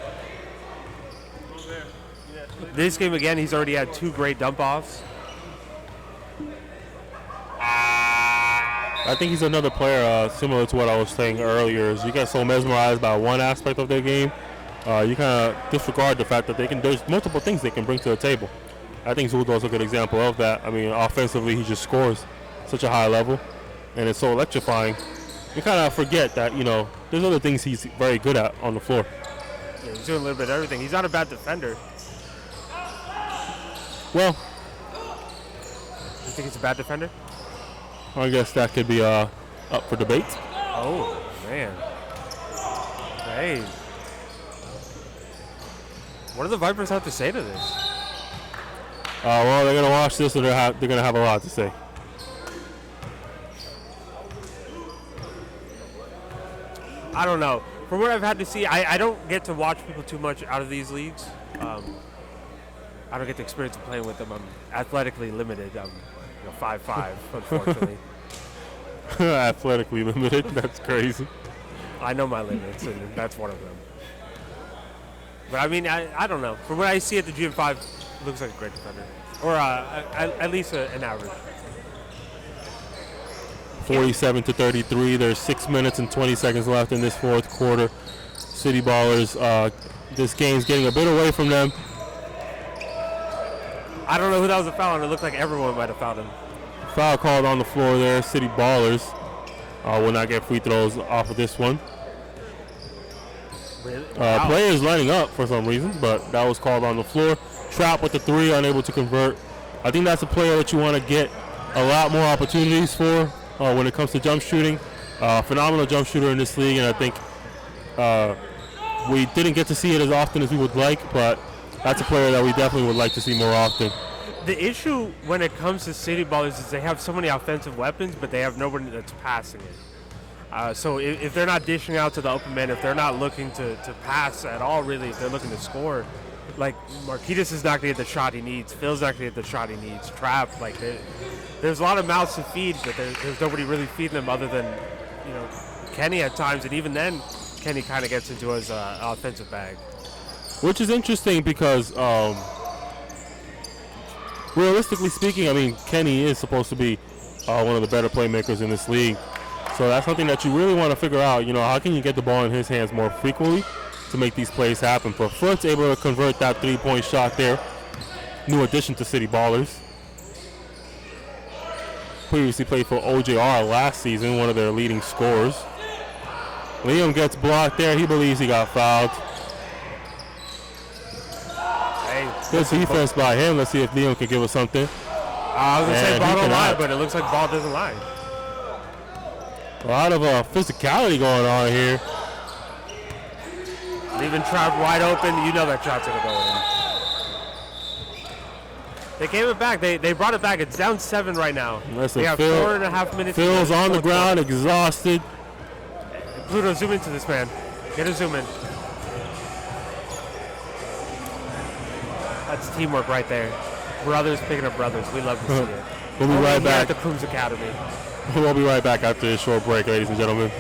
This game, again, he's already had 2 great dump-offs. I think he's another player similar to what I was saying earlier. Is you get so mesmerized by one aspect of their game, you kind of disregard the fact that there's multiple things they can bring to the table. I think Zuldo's a good example of that. I mean, offensively, he just scores such a high level, and it's so electrifying. You kind of forget that, there's other things he's very good at on the floor. Yeah, he's doing a little bit of everything. He's not a bad defender. Well, you think he's a bad defender? I guess that could be up for debate. Oh, man. Hey. What do the Vipers have to say to this? Well, they're going to watch this, and they're going to have a lot to say. I don't know. from what I've had to see, I don't get to watch people too much out of these leagues. I don't get the experience of playing with them. I'm athletically limited. I'm 5'5", unfortunately. Athletically limited. That's crazy. I know my limits, and that's one of them. But I mean, I don't know. From what I see at the GM5, it looks like a great defender. Or at least an average. 47-33. There's 6 minutes and 20 seconds left in this fourth quarter. City Ballers, this game's getting a bit away from them. I don't know who that was a foul on. It looked like everyone might have fouled him. Foul called on the floor there. City Ballers will not get free throws off of this one. Really? Wow. Players lining up for some reason, but that was called on the floor. Trap with the three, unable to convert. I think that's a player that you want to get a lot more opportunities for when it comes to jump shooting. Phenomenal jump shooter in this league, and I think we didn't get to see it as often as we would like, but that's a player that we definitely would like to see more often. The issue when it comes to City Ballers is they have so many offensive weapons, but they have nobody that's passing it. So if they're not dishing out to the open man, if they're not looking to pass at all, really, if they're looking to score, like Marquinhos is not going to get the shot he needs. Phil's not going to get the shot he needs. Trap, like there's a lot of mouths to feed, but there's nobody really feeding them other than Kenny at times, and even then, Kenny kind of gets into his offensive bag. Which is interesting because, realistically speaking, I mean, Kenny is supposed to be one of the better playmakers in this league. So that's something that you really want to figure out. How can you get the ball in his hands more frequently to make these plays happen? But Foot's able to convert that three-point shot there. New addition to City Ballers. Previously played for OJR last season, one of their leading scorers. Liam gets blocked there. He believes he got fouled. Good defense by him. Let's see if Liam can give us something. I was going to say ball don't lie, but it looks like ball doesn't lie. A lot of physicality going on here. Leaving Trap wide open. You know that shot's going to go in. They gave it back. They brought it back. It's down 7 right now. Listen, they have 4.5 minutes. Phil's on the ground, exhausted. Pluto, zoom into this man. Get a zoom in. That's teamwork right there. Brothers picking up brothers. We love to see it. We'll be right back at the Coombs Academy. We'll be right back after this short break, ladies and gentlemen.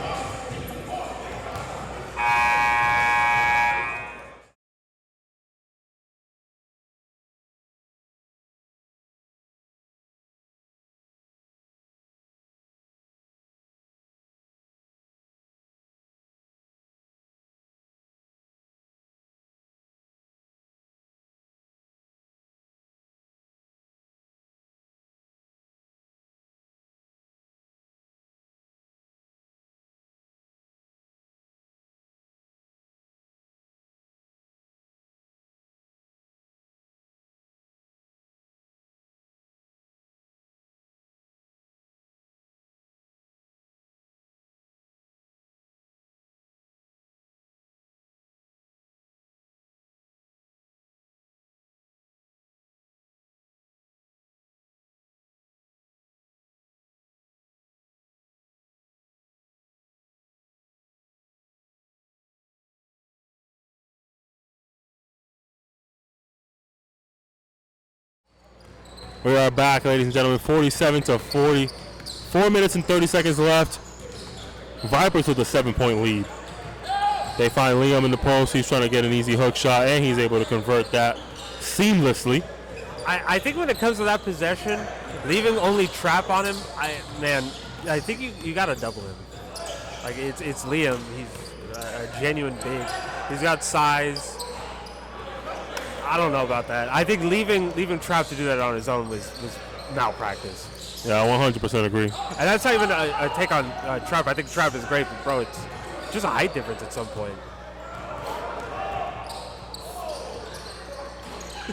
We are back, ladies and gentlemen. 47-40. 4 minutes and 30 seconds left. Vipers with a 7-point lead. They find Liam in the post. He's trying to get an easy hook shot, and he's able to convert that seamlessly. I think when it comes to that possession, leaving only Trap on him, I think you got to double him. Like it's Liam. He's a genuine big. He's got size. I don't know about that. I think leaving Trap to do that on his own was malpractice. Yeah, I 100% agree. And that's not even a take on Trap. I think Trap is great, but bro, it's just a height difference at some point.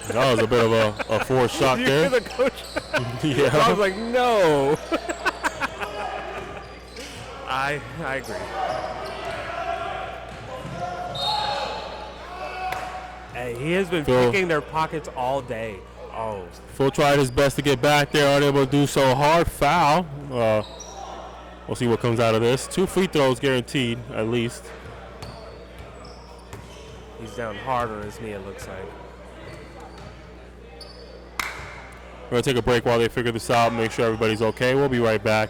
That was a bit of a forced shot You there. hear the coach? Yeah. I was like, no. I agree. Hey, he has been picking their pockets all day. Oh. Phil tried his best to get back there, unable to do so. Hard foul. We'll see what comes out of this. 2 free throws guaranteed, at least. He's down hard on his knee, it looks like. We're going to take a break while they figure this out and make sure everybody's okay. We'll be right back.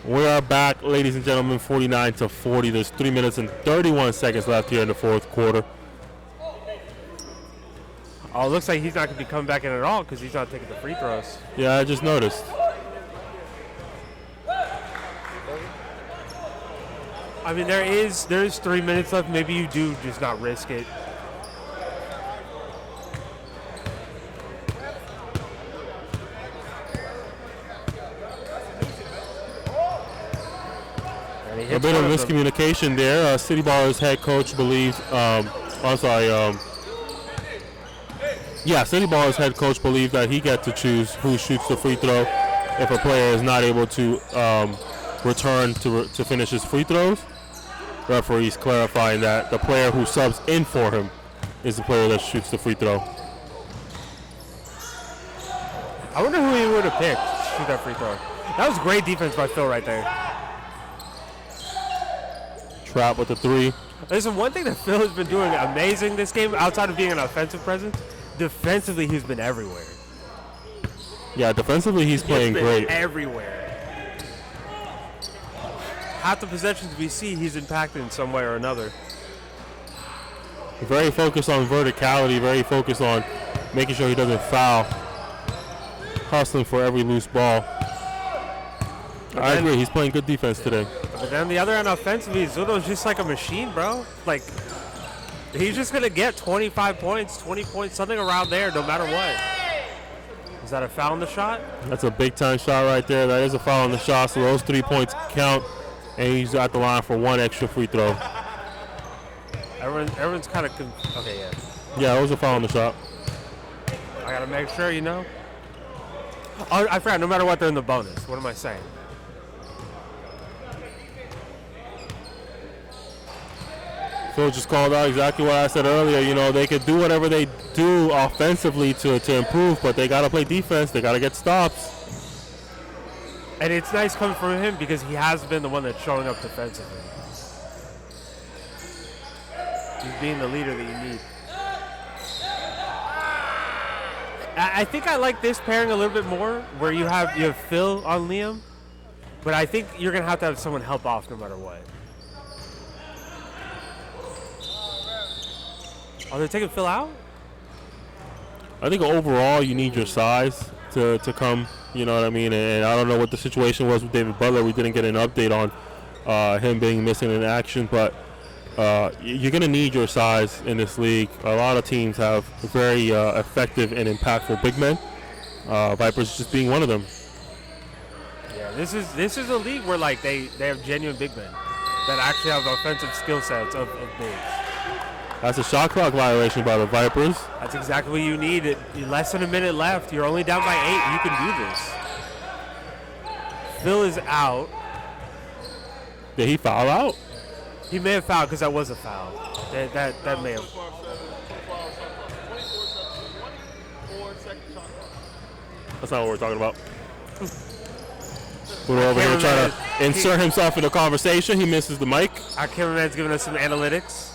We are back, ladies and gentlemen, 49-40. There's 3 minutes and 31 seconds left here in the fourth quarter. Oh, it looks like he's not going to be coming back in at all because he's not taking the free throws. Yeah, I just noticed. I mean, there is 3 minutes left. Maybe you do just not risk it. A bit of miscommunication there. City Ballers head coach believes, City Ballers head coach believes that he gets to choose who shoots the free throw if a player is not able to return to finish his free throws. Referees clarifying that the player who subs in for him is the player that shoots the free throw. I wonder who he would have picked to shoot that free throw. That was great defense by Phil right there. Trap with the three. Listen, one thing that Phil has been doing amazing this game, outside of being an offensive presence, defensively he's been everywhere. Yeah, defensively he's playing great. Everywhere. Half the possessions we see, he's impacted in some way or another. Very focused on verticality, very focused on making sure he doesn't foul. Hustling for every loose ball. I agree, he's playing good defense today. But then the other end, offensively, Zudo's just like a machine, bro. Like, he's just going to get 25 points, 20 points, something around there, no matter what. Is that a foul on the shot? That's a big-time shot right there. That is a foul on the shot, so those 3 points count, and he's at the line for one extra free throw. Everyone's kind of okay, yeah. Yeah, it was a foul on the shot. I got to make sure, you know. Oh, I forgot, no matter what, they're in the bonus. What am I saying? Phil just called out exactly what I said earlier. You know, they could do whatever they do offensively to improve, but they got to play defense. They got to get stops. And it's nice coming from him because he has been the one that's showing up defensively. He's being the leader that you need. I think I like this pairing a little bit more, where you have Phil on Liam, but I think you're going to have someone help off no matter what. Oh, they're taking Phil out? I think overall you need your size to come, you know what I mean? And I don't know what the situation was with David Butler. We didn't get an update on him being missing in action, but you're going to need your size in this league. A lot of teams have very effective and impactful big men. Vipers just being one of them. Yeah, this is a league where like they have genuine big men that actually have offensive skill sets of bigs. That's a shot clock violation by the Vipers. That's exactly what you need. Less than a minute left. You're only down by 8. You can do this. Phil is out. Did he foul out? He may have fouled because that was a foul. That may have. That's not what we're talking about. We're over here trying to insert himself in the conversation. He misses the mic. Our cameraman's giving us some analytics.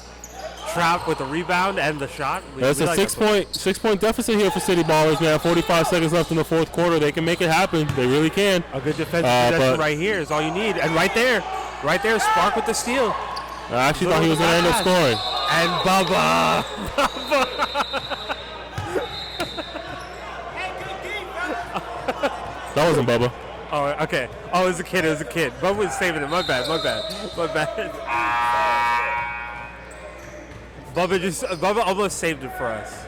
Trap with the rebound and the shot. That's a six-point deficit here for City Ballers, man. 45 seconds left in the fourth quarter. They can make it happen. They really can. A good defensive possession right here is all you need. And right there, Spark with the steal. I actually thought he was going to end up scoring. And Bubba. That wasn't Bubba. Oh, okay. Oh, it was a kid. Bubba was saving it. My bad. Bubba almost saved it for us.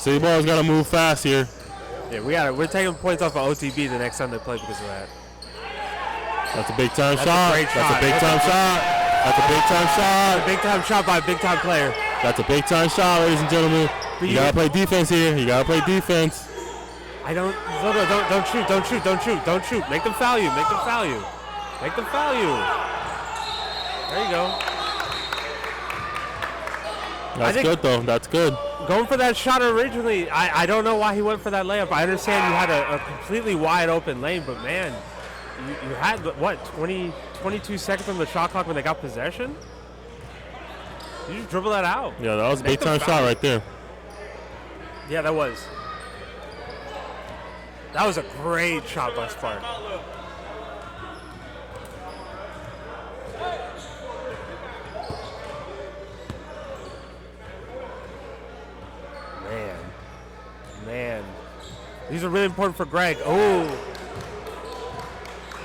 City Ballers got to move fast here. Yeah, we're taking points off of OTB the next time they play because of that. That's a big time shot. That's a big time shot. That's a big time shot. A big time shot by a big time player. That's a big time shot, ladies and gentlemen. You gotta play defense here. You gotta play defense. Don't shoot. Make them foul you. There you go. That's good though. That's good. Going for that shot originally, I don't know why he went for that layup. I understand you had a completely wide open lane, but man, you had, what, 22 seconds on the shot clock when they got possession? You just dribble that out. Yeah, that was a big time shot right there. Yeah, that was. That was a great shot by Spark. Man. These are really important for Greg. Oh.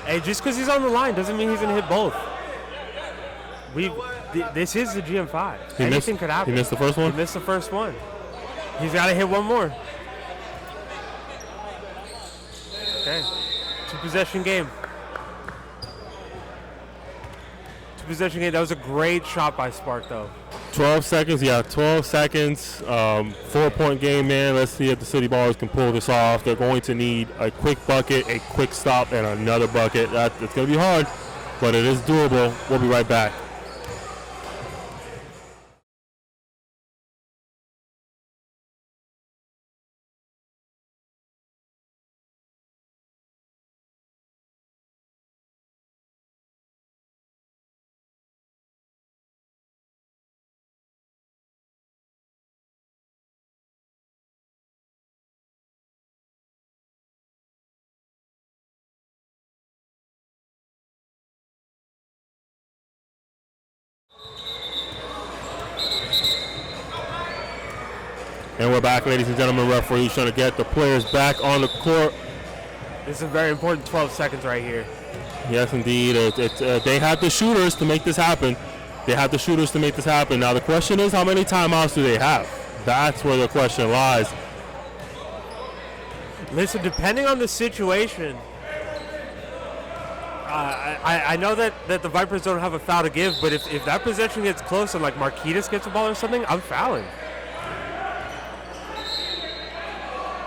Hey, just because he's on the line doesn't mean he's going to hit both. This is the GM5. Anything could happen. He missed the first one? He missed the first one. He's got to hit one more. Okay. Two-possession game. That was a great shot by Spark, though. 12 seconds. 12 seconds. 4-point game, man. Let's see if the City Ballers can pull this off. They're going to need a quick bucket, a quick stop, and another bucket. It's going to be hard, but it is doable. We'll be right back. And we're back, ladies and gentlemen. Referee's trying to get the players back on the court. This is a very important 12 seconds right here. Yes, indeed. They have the shooters to make this happen. Now, the question is, how many timeouts do they have? That's where the question lies. Listen, depending on the situation, I know that the Vipers don't have a foul to give, but if that possession gets close and like Marquitas gets the ball or something, I'm fouling.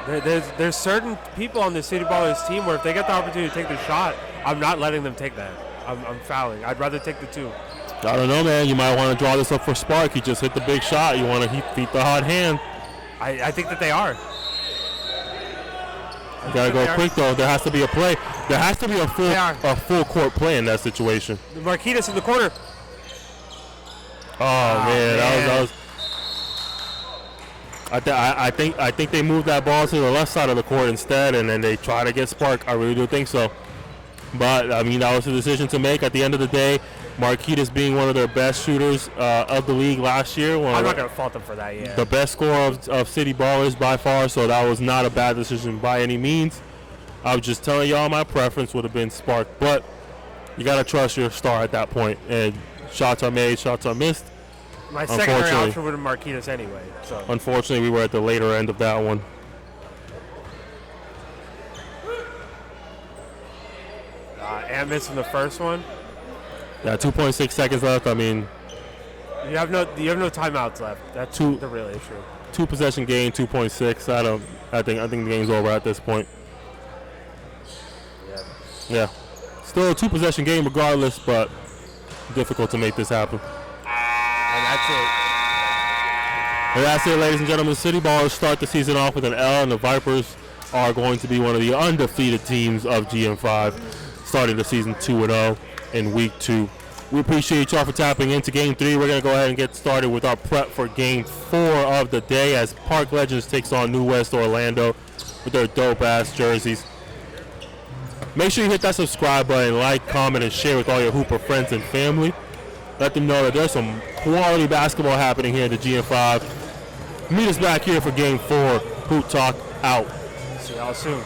There's certain people on the City Ballers team where if they get the opportunity to take the shot, I'm not letting them take that. I'm fouling. I'd rather take the two. I don't know, man. You might want to draw this up for Spark. He just hit the big shot. You want to beat the hot hand. I think that they are. You got to go quick, though. There has to be a play. There has to be a full court play in that situation. Marquitas in the corner. Oh, man. That was I think they moved that ball to the left side of the court instead, and then they try to get Spark. I really do think so. But, I mean, that was a decision to make. At the end of the day, Marquitas being one of their best shooters of the league last year. I'm not going to fault them for that, yeah. The best scorer of City Ballers by far, so that was not a bad decision by any means. I was just telling y'all my preference would have been Spark, but you got to trust your star at that point. And shots are made, shots are missed. My secondary option would have Marquitas anyway. So. Unfortunately, we were at the later end of that one. And missing the first one. Yeah, 2.6 seconds left. I mean, you have no timeouts left. That's the real issue. 2 possession game, 2.6. I think the game's over at this point. Yeah. Still a 2 possession game regardless, but difficult to make this happen. And that's it. And that's it, ladies and gentlemen. City Ballers start the season off with an L, and the Vipers are going to be one of the undefeated teams of GM5, starting the season 2-0 in week 2. We appreciate y'all for tapping into Game 3. We're going to go ahead and get started with our prep for Game 4 of the day as Park Legends takes on New West Orlando with their dope-ass jerseys. Make sure you hit that subscribe button, like, comment, and share with all your Hooper friends and family. Let them know that there's some quality basketball happening here at the GM5. Meet us back here for Game 4. Hoop Talk out. See y'all soon.